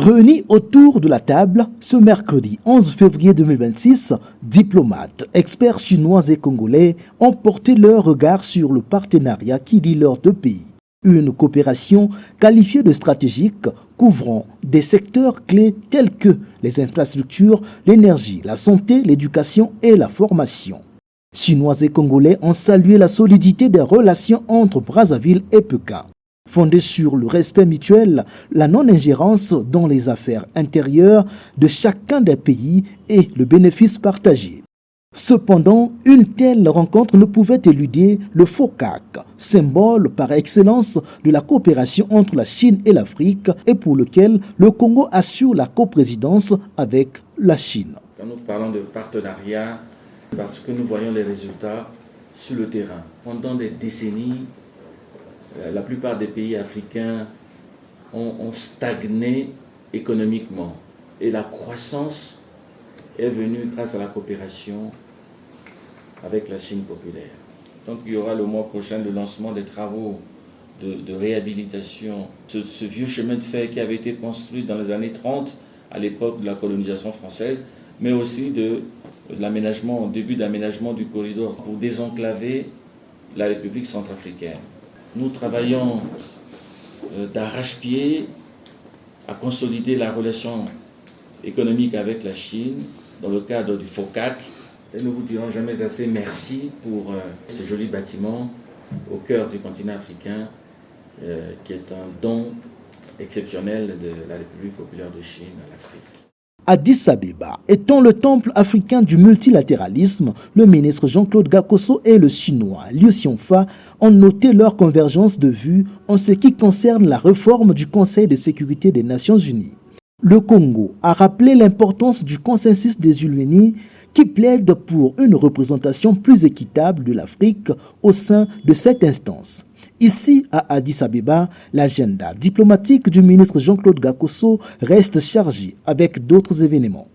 Réunis autour de la table, ce mercredi 11 février 2026, diplomates, experts chinois et congolais ont porté leur regard sur le partenariat qui lie leurs deux pays. Une coopération qualifiée de stratégique couvrant des secteurs clés tels que les infrastructures, l'énergie, la santé, l'éducation et la formation. Chinois et Congolais ont salué la solidité des relations entre Brazzaville et Pékin, fondée sur le respect mutuel, la non-ingérence dans les affaires intérieures de chacun des pays et le bénéfice partagé. Cependant, une telle rencontre ne pouvait éluder le FOCAC, symbole par excellence de la coopération entre la Chine et l'Afrique et pour lequel le Congo assure la coprésidence avec la Chine. Quand nous parlons de partenariat, parce que nous voyons les résultats sur le terrain. Pendant des décennies, la plupart des pays africains ont stagné économiquement et la croissance est venue grâce à la coopération avec la Chine populaire. Donc il y aura le mois prochain le lancement des travaux de réhabilitation. Ce vieux chemin de fer qui avait été construit dans les années 30 à l'époque de la colonisation française, mais aussi de l'aménagement, au début d'aménagement du corridor pour désenclaver la République centrafricaine. Nous travaillons d'arrache-pied à consolider la relation économique avec la Chine dans le cadre du FOCAC. Et nous vous dirons jamais assez merci pour ce joli bâtiment au cœur du continent africain qui est un don exceptionnel de la République populaire de Chine à l'Afrique. Addis Abeba étant le temple africain du multilatéralisme, le ministre Jean-Claude Gakoso et le chinois Liu Xiongfa ont noté leur convergence de vues en ce qui concerne la réforme du Conseil de sécurité des Nations Unies. Le Congo a rappelé l'importance du consensus des Uluni qui plaide pour une représentation plus équitable de l'Afrique au sein de cette instance. Ici, à Addis Abeba, l'agenda diplomatique du ministre Jean-Claude Gakoso reste chargé avec d'autres événements.